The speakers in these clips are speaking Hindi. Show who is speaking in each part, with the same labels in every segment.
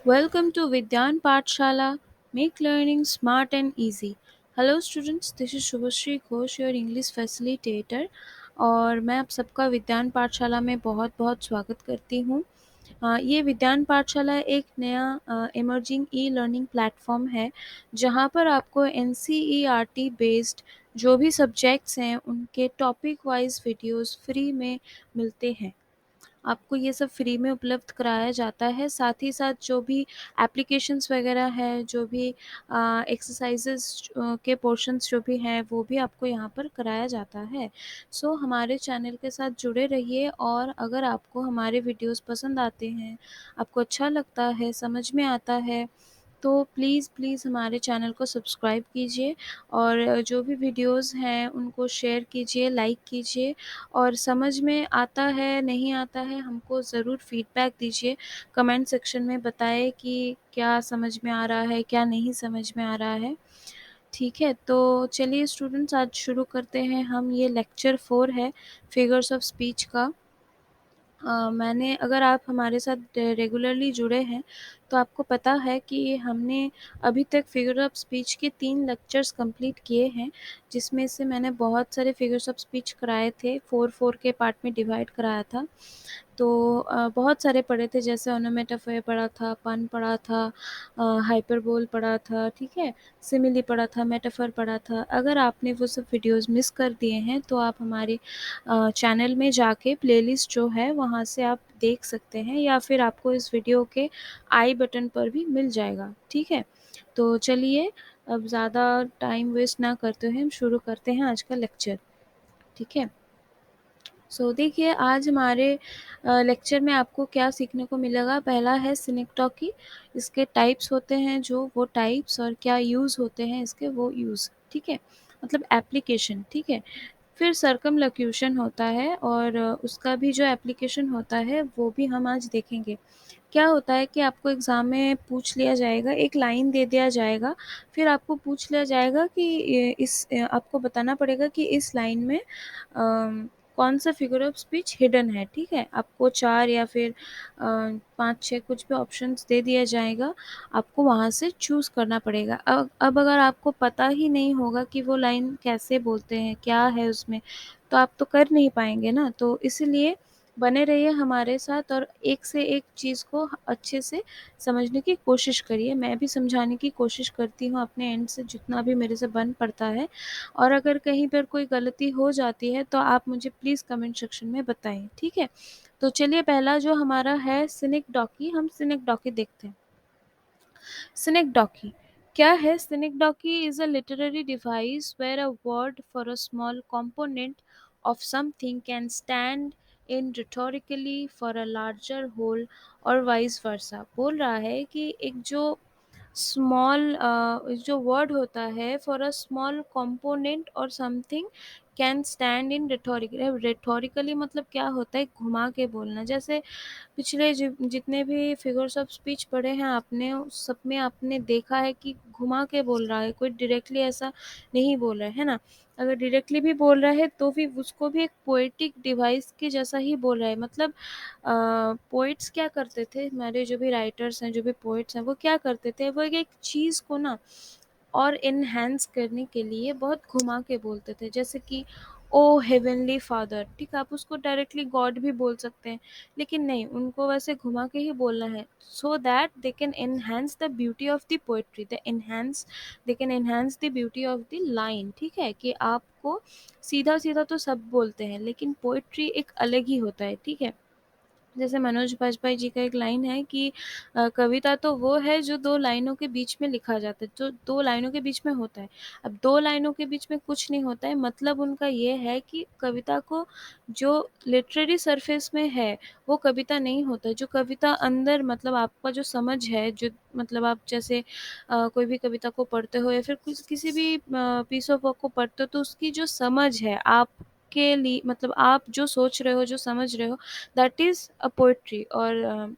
Speaker 1: Welcome to Vidyan Pathshala. Make learning smart and easy. Hello students, this is Shubhashree Ghosh your English facilitator और मैं आप सबका विज्ञान पाठशाला में बहुत बहुत स्वागत करती हूँ। ये विज्ञान पाठशाला एक नया इमर्जिंग ई लर्निंग प्लेटफॉर्म है जहाँ पर आपको NCERT बेस्ड जो भी सब्जेक्ट्स हैं उनके टॉपिक वाइज वीडियोस फ्री में मिलते हैं। आपको ये सब फ्री में उपलब्ध कराया जाता है। साथ ही साथ जो भी एप्लीकेशंस वगैरह है, जो भी एक्सरसाइज़ेज़ के पोर्शंस जो भी हैं, वो भी आपको यहाँ पर कराया जाता है। सो हमारे चैनल के साथ जुड़े रहिए और अगर आपको हमारे वीडियोज़ पसंद आते हैं, आपको अच्छा लगता है, समझ में आता है, तो प्लीज़ हमारे चैनल को सब्सक्राइब कीजिए और जो भी वीडियोज़ हैं उनको शेयर कीजिए, लाइक कीजिए और समझ में आता है, नहीं आता है, हमको ज़रूर फीडबैक दीजिए। कमेंट सेक्शन में बताएँ कि क्या समझ में आ रहा है, क्या नहीं समझ में आ रहा है। ठीक है, तो चलिए स्टूडेंट्स आज शुरू करते हैं हम ये लेक्चर 4 है फिगर्स ऑफ स्पीच का। मैंने अगर आप हमारे साथ रेगुलरली जुड़े हैं, तो आपको पता है कि हमने अभी तक फिगर ऑफ स्पीच के 3 लेक्चर्स कंप्लीट किए हैं, जिसमें से मैंने बहुत सारे फिगर्स ऑफ स्पीच कराए थे, 4-4 के पार्ट में डिवाइड कराया था। तो बहुत सारे पढ़े थे जैसे ओनोमेटोफोर पढ़ा था, पन पढ़ा था, हाइपरबोल पढ़ा था, ठीक है? सिमिली पढ़ा था, मेटाफर पढ़ा था। अगर आपने वो सब वीडियोज़ मिस कर दिए हैं, तो आप हमारे चैनल में जाके प्लेलिस्ट जो है वहाँ से आप देख सकते हैं या फिर आपको इस वीडियो के आई बटन पर भी मिल जाएगा, ठीक है? तो चलिए अब ज़्यादा टाइम वेस्ट ना करते हुए हम शुरू करते हैं आज का लेक्चर, ठीक है? देखिए आज हमारे लेक्चर में आपको क्या सीखने को मिलेगा। पहला है सिनेक्टोकी, इसके टाइप्स होते हैं जो वो टाइप्स और क्या यूज़ होते हैं इसके वो यूज़, ठीक है? मतलब एप्लीकेशन, ठीक है? फिर सर्कमलोक्यूशन होता है और उसका भी जो एप्लीकेशन होता है वो भी हम आज देखेंगे। क्या होता है कि आपको एग्ज़ाम में पूछ लिया जाएगा, एक लाइन दे दिया जाएगा, फिर आपको पूछ लिया जाएगा कि आपको बताना पड़ेगा कि इस लाइन में कौन-सा फिगर ऑफ स्पीच हिडन है, ठीक है? आपको 4 या फिर 5-6 कुछ भी ऑप्शंस दे दिया जाएगा, आपको वहाँ से चूज़ करना पड़ेगा। अब अगर आपको पता ही नहीं होगा कि वो लाइन कैसे बोलते हैं, क्या है उसमें, तो आप तो कर नहीं पाएँगे ना। तो इसीलिए बने रहिए हमारे साथ और एक से एक चीज़ को अच्छे से समझने की कोशिश करिए। मैं भी समझाने की कोशिश करती हूँ अपने एंड से जितना भी मेरे से बन पड़ता है और अगर कहीं पर कोई गलती हो जाती है तो आप मुझे प्लीज़ कमेंट सेक्शन में बताएँ, ठीक है? तो चलिए पहला जो हमारा है सिनेक्डोकी, हम सिनेक्डोकी देखते हैं। Synecdoche. क्या है Synecdoche is a literary device where a word for a small component of something can stand in rhetorically for a larger whole और vice versa। बोल रहा है कि एक जो स्मॉल जो वर्ड होता है फॉर अ स्मॉल कंपोनेंट और समथिंग कैन स्टैंड इन रेटोरिकली मतलब क्या होता है घुमा के बोलना। जैसे पिछले जितने भी फिगर्स ऑफ स्पीच पढ़े हैं आपने उस सब में आपने देखा है कि घुमा के बोल रहा है, कोई डायरेक्टली ऐसा नहीं बोल रहा है ना। अगर डायरेक्टली भी बोल रहा है तो भी उसको भी एक पोएटिक डिवाइस के जैसा ही बोल रहा है। मतलब पोइट्स क्या करते थे, हमारे जो भी राइटर्स हैं, जो भी पोइट्स हैं, वो क्या करते थे, वो एक चीज़ को ना और एनहांस करने के लिए बहुत घुमा के बोलते थे। जैसे कि ओ हेवनली फादर, ठीक है? आप उसको डायरेक्टली गॉड भी बोल सकते हैं, लेकिन नहीं, उनको वैसे घुमा के ही बोलना है so that they can enhance the beauty of the poetry, they can enhance the beauty of the line, ठीक है? कि आपको सीधा-सीधा तो सब बोलते हैं, लेकिन पोएट्री एक अलग ही होता है, ठीक है? जैसे मनोज बाजपेयी जी का एक लाइन है कि कविता तो वो है जो 2 लाइनों के बीच में लिखा जाता है, जो 2 लाइनों के बीच में होता है। अब 2 लाइनों के बीच में कुछ नहीं होता है, मतलब उनका ये है कि कविता को जो लिटरेरी सरफेस में है, वो कविता नहीं होता है। जो कविता अंदर मतलब आपका जो समझ है, जो मतलब आप जैसे कोई भी कविता को पढ़ते हो या फिर किसी भी पीस ऑफ वर्क को पढ़ते हो, तो उसकी जो समझ है आपके लिए, मतलब आप जो सोच रहे हो, जो समझ रहे हो, दैट इज़ अ पोएट्री और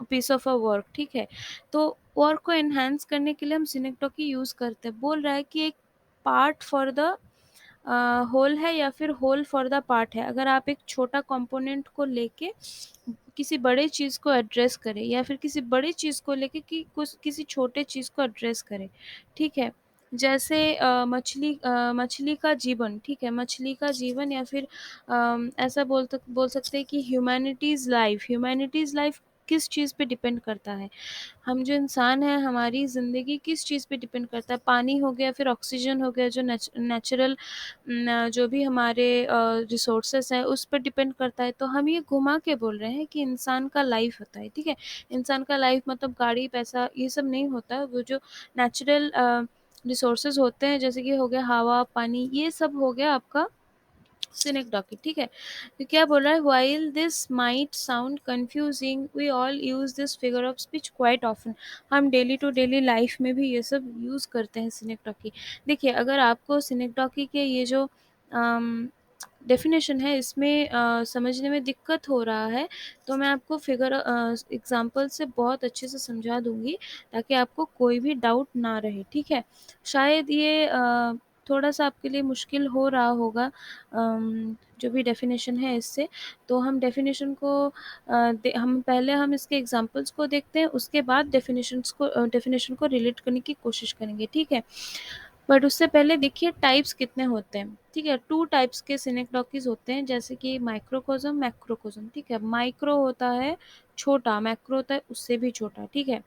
Speaker 1: पीस ऑफ अ वर्क, ठीक है? तो वर्क को एनहांस करने के लिए हम सिनेक्टोकी यूज़ करते हैं। बोल रहा है कि एक पार्ट फॉर द होल है या फिर होल फॉर द पार्ट है। अगर आप एक छोटा कंपोनेंट को लेके किसी बड़े चीज़ को एड्रेस करे या फिर किसी बड़ी चीज़ को लेके कि कुछ किसी छोटे चीज़ को एड्रेस करे, ठीक है? जैसे मछली का जीवन, ठीक है? मछली का जीवन या फिर ऐसा बोल सकते हैं कि ह्यूमैनिटीज़ लाइफ़ किस चीज़ पे डिपेंड करता है? हम जो इंसान हैं, हमारी ज़िंदगी किस चीज़ पे डिपेंड करता है? पानी हो गया, फिर ऑक्सीजन हो गया, जो नेचुरल जो भी हमारे रिसोर्सेज़ हैं, उस पे डिपेंड करता है। तो हम ये घुमा के बोल रहे हैं कि इंसान का लाइफ़ होता है, ठीक है? इंसान का लाइफ़ मतलब गाड़ी, पैसा ये सब नहीं होता है। वो जो नेचुरल रिसोर्सेज़ होते हैं, जैसे कि हो गया हवा, पानी, ये सब हो गया आपका सिनेक्डोकी, ठीक है? तो क्या बोल रहा है, while this might sound confusing we all use this figure of speech quite often. हम डेली टू डेली लाइफ में भी ये सब यूज़ करते हैं सिनेक्डोकी। देखिए, अगर आपको सिनेक्डोकी के ये जो डेफिनेशन है, इसमें समझने में दिक्कत हो रहा है, तो मैं आपको फिगर एग्जांपल से बहुत अच्छे से समझा दूंगी, ताकि आपको कोई भी डाउट ना रहे, ठीक है? शायद ये थोड़ा सा आपके लिए मुश्किल हो रहा होगा, जो भी डेफिनेशन है इससे। तो हम डेफिनेशन को हम इसके एग्जांपल्स को देखते हैं, उसके बाद डेफिनेशन को रिलेट करने की कोशिश करेंगे, ठीक है? बट उससे पहले देखिए टाइप्स कितने होते हैं, ठीक है? 2 टाइप्स के सिनेक्डोकीज़ होते हैं, जैसे कि माइक्रोकोज़म, मैक्रोकोज़म, ठीक है? माइक्रो होता है छोटा, मैक्रो होता है उससे भी छोटा, ठीक है?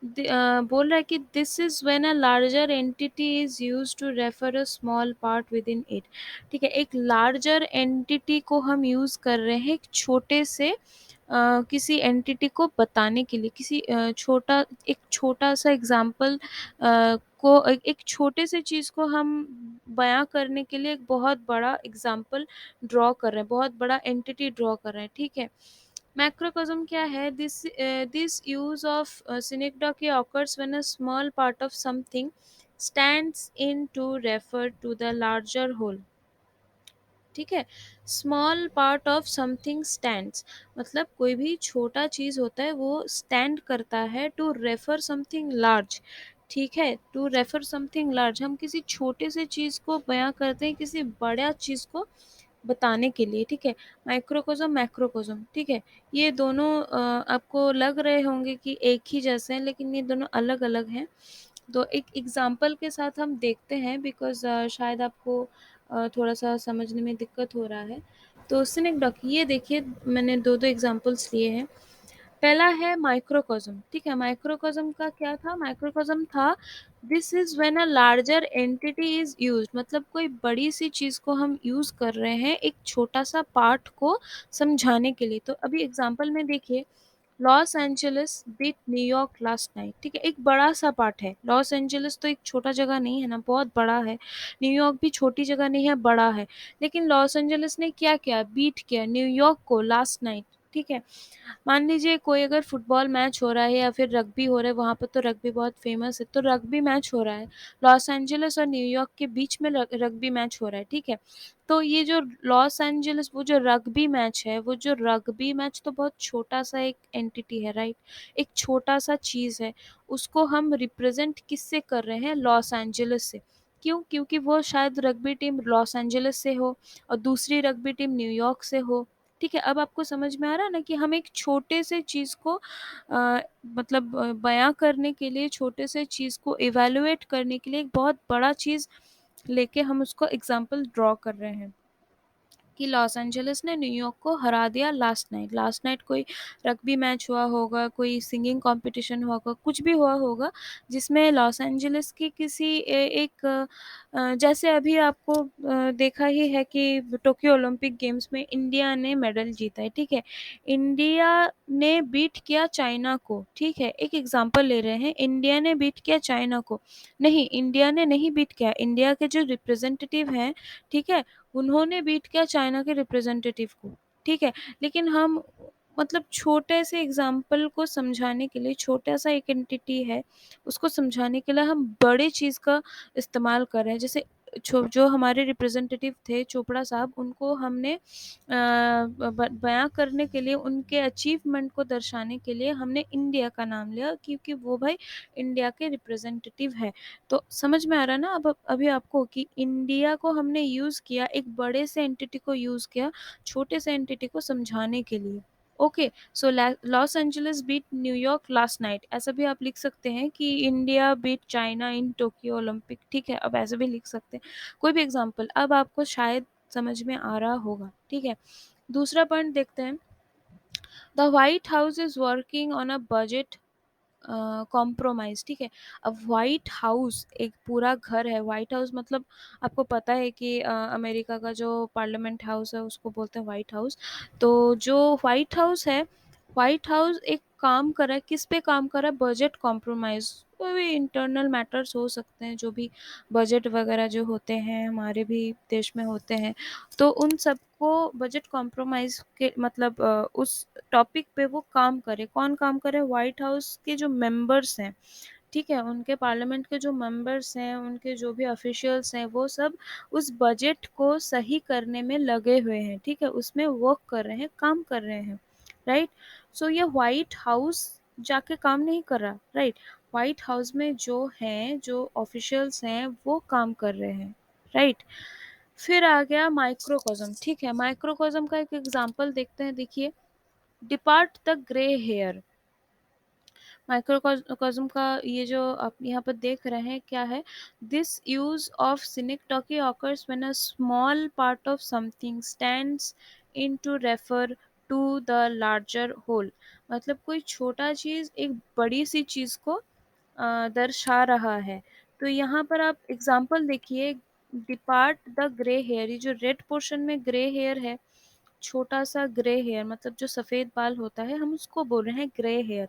Speaker 1: बोल रहा है कि this is when a larger entity is used to refer a small part within it, ठीक है? एक लार्जर एंटिटी को हम यूज कर रहे हैं एक छोटे से किसी एंटिटी को बताने के लिए, किसी एक छोटा सा एग्जाम्पल को एक छोटे से चीज़ को हम बयां करने के लिए एक बहुत बड़ा एग्जाम्पल ड्रॉ कर रहे हैं, बहुत बड़ा एंटिटी ड्रॉ कर रहे हैं, ठीक है? मैक्रोकॉज़म क्या है? This use of synecdoche occurs when a small part of something stands in to refer to the larger whole, ठीक है? Small part of something stands, मतलब कोई भी छोटा चीज़ होता है वो स्टैंड करता है टू रेफर समथिंग लार्ज, ठीक है? टू रेफर समथिंग लार्ज, हम किसी छोटे से चीज़ को बयां करते हैं किसी बड़ा चीज़ को बताने के लिए, ठीक है? माइक्रोकोज़म, मैक्रोकोज़म, ठीक है? ये दोनों आपको लग रहे होंगे कि एक ही जैसे हैं, लेकिन ये दोनों अलग-अलग हैं। तो एक एग्ज़ाम्पल के साथ हम देखते हैं, बिकॉज़ शायद आपको थोड़ा-सा समझने में दिक्कत हो रहा है। तो सिनेक्डोक, ये देखिए मैंने 2-2 एग्ज़ाम्पल्स लिए हैं। पहला है माइक्रोकॉज़म, ठीक है? माइक्रोकॉज़म का क्या था? माइक्रोकॉज़म था, this is when a larger entity is used, मतलब कोई बड़ी-सी चीज़ को हम यूज़ कर रहे हैं एक छोटा-सा पार्ट को समझाने के लिए। तो अभी एग्ज़ाम्पल में देखिए, Los Angeles beat New York last night, ठीक है? एक बड़ा-सा पार्ट है। लॉस एंजेलिस तो एक छोटा जगह नहीं है ना, बहुत बड़ा है। न्यूयॉर्क भी छोटी जगह नहीं है, बड़ा है। लेकिन लॉस एंजेलिस ने क्या किया? बीट किया न्यूयॉर्क को लास्ट नाइट, ठीक है? मान लीजिए कोई अगर फुटबॉल मैच हो रहा है या फिर रग्बी हो रहा है, वहाँ पर तो रग्बी बहुत फेमस है, तो रग्बी मैच हो रहा है, लॉस एंजेलिस और न्यूयॉर्क के बीच में रग्बी मैच हो रहा है, ठीक है? तो ये जो लॉस एंजेलिस, वो जो रग्बी मैच है, वो जो रग्बी मैच तो बहुत छोटा सा एक एंटिटी है, राइट? एक छोटा सा चीज़ है, उसको हम रिप्रेजेंट किससे कर रहे हैं? लॉस एंजेलिस से। क्यों? क्योंकि वो शायद रग्बी टीम लॉस एंजेलिस से हो और दूसरी रग्बी टीम न्यूयॉर्क से हो, ठीक है? अब आपको समझ में आ रहा है ना कि हम एक छोटे से चीज़ को मतलब बयाँ करने के लिए, छोटे से चीज़ को इवैल्यूएट करने के लिए एक बहुत बड़ा चीज़ लेके हम उसको एग्ज़ाम्पल ड्रॉ कर रहे हैं। कि लॉस एंजेलिस ने न्यूयॉर्क को हरा दिया लास्ट नाइट कोई रग्बी मैच हुआ होगा, कोई सिंगिंग कॉम्पिटिशन हुआ होगा, कुछ भी हुआ होगा, जिसमें लॉस एंजेलिस की किसी एक जैसे अभी आपको देखा ही है कि टोक्यो ओलंपिक गेम्स में इंडिया ने मेडल जीता है, ठीक है? इंडिया ने बीट किया चाइना को, ठीक है? एक एग्जांपल ले रहे हैं, इंडिया ने बीट किया चाइना को। नहीं, इंडिया ने नहीं बीट किया, इंडिया के जो रिप्रेजेंटेटिव हैं, ठीक है, उन्होंने बीट किया चाइना के रिप्रेजेंटेटिव को, ठीक है? लेकिन हम मतलब छोटे से एग्जाम्पल को समझाने के लिए, छोटा-सा एक एंटिटी है, उसको समझाने के लिए हम बड़े चीज़ का इस्तेमाल कर रहे हैं। जैसे जो हमारे रिप्रेजेंटेटिव थे चोपड़ा साहब, उनको हमने बयाँ करने के लिए, उनके अचीवमेंट को दर्शाने के लिए हमने इंडिया का नाम लिया, क्योंकि वो भाई इंडिया के रिप्रेजेंटेटिव है। तो समझ में आ रहा है ना अब अभी आपको कि इंडिया को हमने यूज़ किया, एक बड़े से एंटिटी को यूज़ किया छोटे से एंटिटी को समझाने के लिए। Okay, so Los Angeles beat New York last night, ऐसा भी आप लिख सकते हैं कि India beat China in Tokyo Olympic. ठीक है, अब ऐसे भी लिख सकते हैं, कोई भी एग्जांपल अब आपको शायद समझ में आ रहा होगा। ठीक है, दूसरा पॉइंट देखते हैं। The white house is working on a budget compromise. ठीक है, अब व्हाइट हाउस एक पूरा घर है। व्हाइट हाउस मतलब आपको पता है कि अमेरिका का जो पार्लियामेंट हाउस है उसको बोलते हैं व्हाइट हाउस। तो जो व्हाइट हाउस है, व्हाइट हाउस एक काम कर रहा है, किस पे काम कर रहा है? Budget compromise. कोई भी इंटरनल मैटर्स हो सकते हैं, जो भी बजट वगैरह जो होते हैं हमारे भी देश में होते हैं, तो उन सबको बजट कॉम्प्रोमाइज के मतलब उस टॉपिक पे वो काम करे। कौन काम करे? व्हाइट हाउस के जो मेंबर्स हैं, ठीक है, उनके पार्लियामेंट के जो मेंबर्स हैं, उनके जो भी ऑफिशियल्स हैं, वो सब उस बजट को सही करने में लगे हुए हैं। ठीक है, उसमें वर्क कर रहे हैं, काम कर रहे हैं, राइट। सो ये व्हाइट हाउस जाके काम नहीं कर रहा, राइट। व्हाइट हाउस में जो हैं, जो ऑफिशियल्स हैं, वो काम कर रहे हैं, राइट। फिर आ गया माइक्रोकॉज्म। ठीक है, माइक्रोकॉज्म का एक एग्जांपल देखते हैं। देखिए, depart the grey hair. Microcosm का ये जो आप यहाँ पर देख रहे हैं क्या है? This use of synecdoche occurs when a small part of something stands in to refer to the larger whole. मतलब कोई छोटा चीज एक बड़ी सी चीज को दर्शा रहा है। तो यहाँ पर आप एग्जाम्पल देखिए, डिपार्ट द ग्रे हेयर, ये जो रेड पोर्शन में ग्रे हेयर है, छोटा सा ग्रे हेयर मतलब जो सफेद बाल होता है, हम उसको बोल रहे हैं ग्रे हेयर।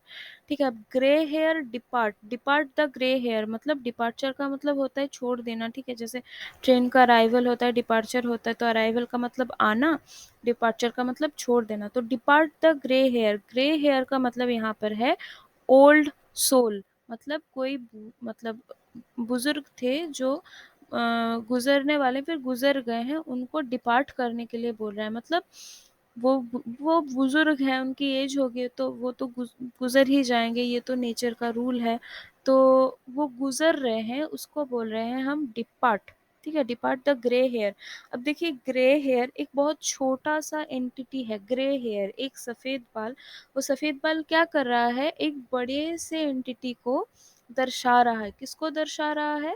Speaker 1: ठीक है, अब grey hair depart, depart the grey hair मतलब डिपार्चर का मतलब होता है छोड़ देना। ठीक है, जैसे ट्रेन का अराइवल होता है, डिपार्चर होता है, तो अराइवल का मतलब आना, डिपार्चर का मतलब छोड़ देना। तो depart the grey hair, grey hair का मतलब यहाँ पर है ओल्ड सोल। मतलब कोई मतलब बुजुर्ग थे जो गुजरने वाले, फिर गुजर गए हैं, उनको डिपार्ट करने के लिए बोल रहा है। मतलब वो बुजुर्ग हैं, उनकी एज हो गई, तो वो तो गुजर ही जाएंगे, ये तो नेचर का रूल है। तो वो गुजर रहे हैं, उसको बोल रहे हैं हम डिपार्ट। ठीक है, डिपार्ट द ग्रे हेयर। अब देखिए, ग्रे हेयर एक बहुत छोटा सा एंटिटी है। ग्रे हेयर एक सफेद बाल, वो सफेद बाल क्या कर रहा है? एक बड़े से एंटिटी को दर्शा रहा है। किसको दर्शा रहा है?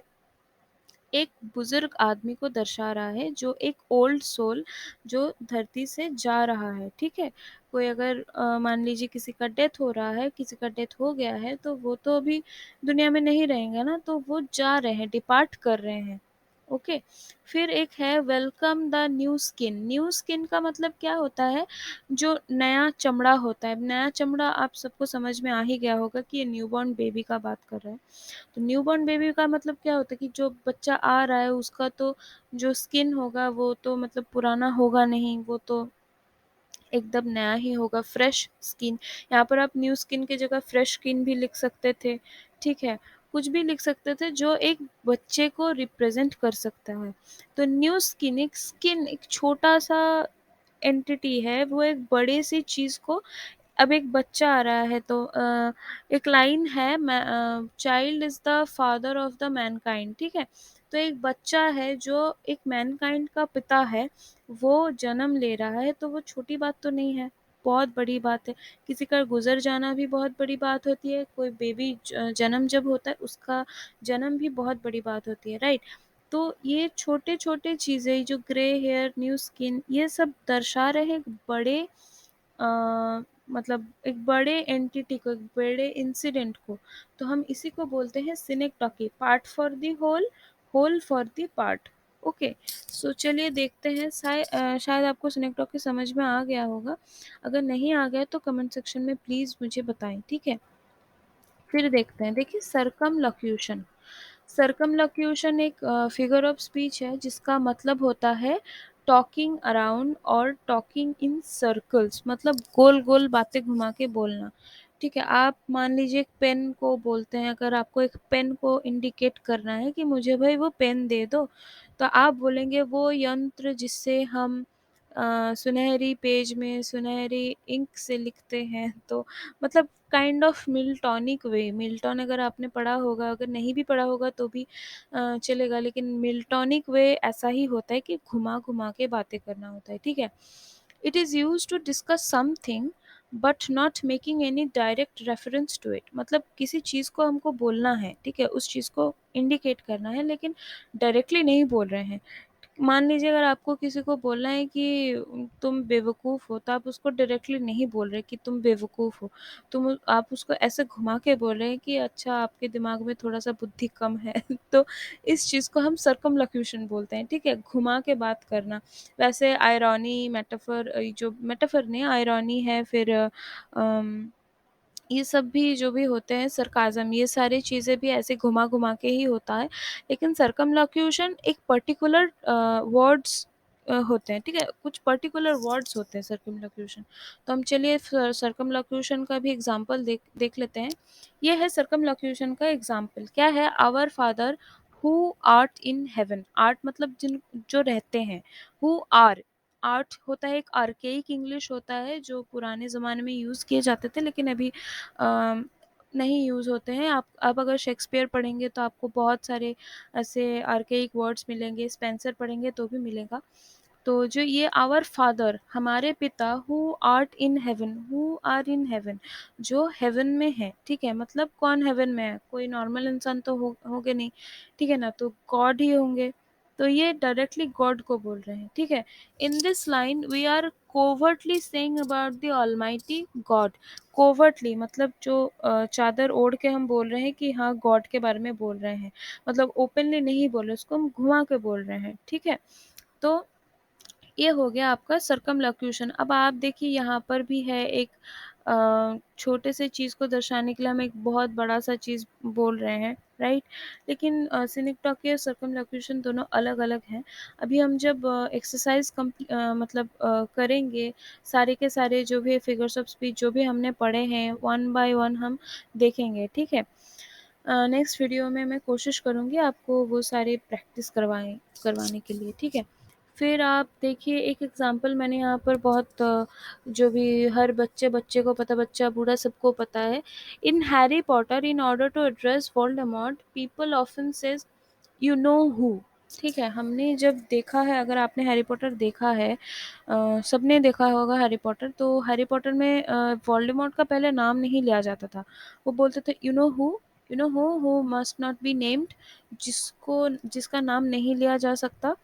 Speaker 1: एक बुजुर्ग आदमी को दर्शा रहा है, जो एक ओल्ड सोल जो धरती से जा रहा है। ठीक है, कोई अगर मान लीजिए किसी का डेथ हो रहा है, किसी का डेथ हो गया है, तो वो तो अभी दुनिया में नहीं रहेंगे ना, तो वो जा रहे हैं, डिपार्ट कर रहे हैं। ओके, फिर एक है welcome the new skin. New skin का मतलब क्या होता है? जो नया चमड़ा होता है। नया चमड़ा आप सबको समझ में आ ही गया होगा कि ये न्यूबॉर्न बेबी का बात कर रहा है। तो न्यूबॉर्न बेबी का मतलब क्या होता है कि जो बच्चा आ रहा है उसका तो जो स्किन होगा वो तो मतलब पुराना होगा नहीं, वो तो एकदम नया ही होगा, फ्रेश स्किन। यहाँ पर आप न्यू स्किन की जगह फ्रेश स्किन भी लिख सकते थे। ठीक है, कुछ भी लिख सकते थे जो एक बच्चे को रिप्रेजेंट कर सकता है। तो न्यू स्किन, एक स्किन एक छोटा सा एंटिटी है, वो एक बड़े सी चीज को, अब एक बच्चा आ रहा है तो एक लाइन है, child is the father of the Mankind. ठीक है, तो एक बच्चा है जो एक मैनकाइंड का पिता है, वो जन्म ले रहा है, तो वो छोटी बात तो नहीं है, बहुत बड़ी बात है। किसी का गुजर जाना भी बहुत बड़ी बात होती है। कोई बेबी जन्म जब होता है, उसका जन्म भी बहुत बड़ी बात होती है, राइट। तो ये छोटे छोटे चीज़ें जो ग्रे हेयर, न्यू स्किन, ये सब दर्शा रहे हैं एक बड़े अ, मतलब एक बड़े एंटिटी को, एक बड़े इंसिडेंट को। तो हम इसी को बोलते हैं synecdoche, part for the whole, whole for the part. Okay, so चलिए देखते हैं, शायद आपको सिनेक्टोकी समझ में आ गया होगा। अगर नहीं आ गया तो कमेंट सेक्शन में प्लीज़ मुझे बताएं। ठीक है, फिर देखते हैं। देखिए, सर्कमलोक्यूशन। सर्कमलोक्यूशन एक फिगर ऑफ स्पीच है जिसका मतलब होता है टॉकिंग अराउंड और टॉकिंग इन सर्कल्स, मतलब गोल गोल बातें घुमा के बोलना। ठीक है, आप मान लीजिए एक पेन को बोलते हैं, अगर आपको एक पेन को इंडिकेट करना है कि मुझे भाई वो पेन दे दो, तो आप बोलेंगे वो यंत्र जिससे हम सुनहरी पेज में सुनहरी इंक से लिखते हैं। तो मतलब काइंड ऑफ मिल्टॉनिक वे, मिल्टन अगर आपने पढ़ा होगा, अगर नहीं भी पढ़ा होगा तो भी चलेगा, लेकिन मिल्टॉनिक वे ऐसा ही होता है कि घुमा घुमा के बातें करना होता है। ठीक है, it is use to discuss something but not making any direct reference to it. मतलब किसी चीज़ को हमको बोलना है, ठीक है, उस चीज़ को इंडिकेट करना है, लेकिन डायरेक्टली नहीं बोल रहे हैं। मान लीजिए अगर आपको किसी को बोलना है कि तुम बेवकूफ़ हो, तो आप उसको डायरेक्टली नहीं बोल रहे कि तुम बेवकूफ़ हो। आप उसको ऐसे घुमा के बोल रहे हैं कि अच्छा, आपके दिमाग में थोड़ा-सा बुद्धि कम है। तो इस चीज़ को हम सर्कमलोक्यूशन बोलते हैं, ठीक है? घुमा के बात करना। वैसे आयरनी, मेटाफर, जो मेटाफर नहीं, आयरनी है, फिर अम ये सब भी जो भी होते हैं, सरकाज़म, ये सारी चीज़ें भी ऐसे घुमा-घुमा के ही होता है। लेकिन सर्कमलोक्यूशन एक पर्टिकुलर वर्ड्स होते हैं, ठीक है? कुछ पर्टिकुलर वर्ड्स होते हैं सर्कमलोक्यूशन। तो हम चलिए सर्कमलोक्यूशन का भी एग्ज़ाम्पल देख देख लेते हैं। ये है सर्कमलोक्यूशन का एग्ज़ाम्पल, क्या है? Our father who art in heaven. Art मतलब जिन जो रहते हैं, हू आर, आर्ट होता है, एक आर्केइक इंग्लिश होता है जो पुराने ज़माने में यूज़ किए जाते थे, लेकिन अभी नहीं यूज़ होते हैं। आप अगर शेक्सपियर पढ़ेंगे तो आपको बहुत सारे ऐसे आर्केइक वर्ड्स मिलेंगे, स्पेंसर पढ़ेंगे तो भी मिलेगा। तो जो ये आवर फादर, हमारे पिता, हू आर इन हेवन, जो हेवन में है, ठीक है? मतलब कौन हेवन में है? कोई नॉर्मल इंसान तो होंगे नहीं, ठीक है ना? तो गॉड ही होंगे। तो ये डायरेक्टली गॉड को बोल रहे हैं, ठीक है? In this line we are covertly saying about the almighty God. Covertly मतलब जो चादर ओढ़ के हम बोल रहे हैं कि हाँ, गॉड के बारे में बोल रहे हैं। मतलब ओपनली नहीं बोल रहे, उसको हम घुमा के बोल रहे हैं, ठीक है? तो ये हो गया आपका सर्कमलोक्यूशन। अब आप देखिए यहाँ पर भी है एक छोटे से चीज़ को दर्शाने के लिए हम एक बहुत बड़ा-सा चीज़ बोल रहे हैं, राइट? लेकिन सिनेक्टोकी और सर्कमलोक्यूशन दोनों अलग-अलग हैं। अभी हम जब एक्सरसाइज़ मतलब करेंगे, सारे के सारे जो भी फिगर्स ऑफ स्पीच जो भी हमने पढ़े हैं, वन बाय वन हम देखेंगे, ठीक है? नेक्स्ट वीडियो में मैं कोशिश करूँगी आपको वो सारे प्रैक्टिस करवाने के लिए, ठीक है? फिर आप देखिए एक एग्ज़ाम्पल मैंने यहाँ पर बहुत जो भी हर बच्चे को पता, बच्चा बूढ़ा सबको पता है। In Harry Potter, in order to address Voldemort, people often says you know who. ठीक है, हमने जब देखा है, अगर आपने हैरी पॉटर देखा है, सबने देखा होगा हैरी पॉटर, तो हैरी पॉटर में वोल्डेमॉर्ट का पहले नाम नहीं लिया जाता था। वो बोलते थे you know who must not be named, जिसका नाम नहीं लिया जा सकता।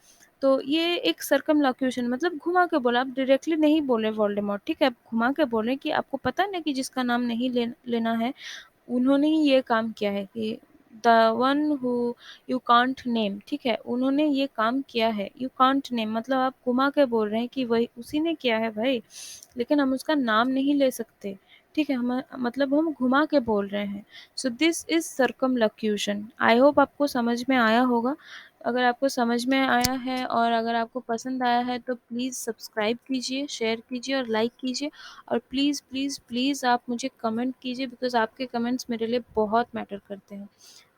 Speaker 1: तो ये एक सर्कमलोक्यूशन, मतलब घुमा के बोला, आप डायरेक्टली नहीं बोले वोल्डेमॉर्ट, ठीक है? आप घुमा के बोल रहे हैं कि आपको पता है ना कि जिसका नाम नहीं लेना है, उन्होंने ही ये काम किया है कि the one who you can't name, ठीक है? उन्होंने ये काम किया है, यू कांट नेम मतलब आप घुमा के बोल रहे हैं कि वही उसी ने किया है भाई, लेकिन हम उसका नाम नहीं ले सकते, ठीक है? हम मतलब हम घुमा के बोल रहे हैं। So this is circumlocution. I hope आपको समझ में आया होगा। अगर आपको समझ में आया है और अगर आपको पसंद आया है तो प्लीज़ सब्सक्राइब कीजिए, शेयर कीजिए और लाइक कीजिए, और प्लीज़, प्लीज़, प्लीज़ आप मुझे कमेंट कीजिए, बिकॉज़ आपके कमेंट्स मेरे लिए बहुत मैटर करते हैं।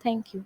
Speaker 1: Thank you.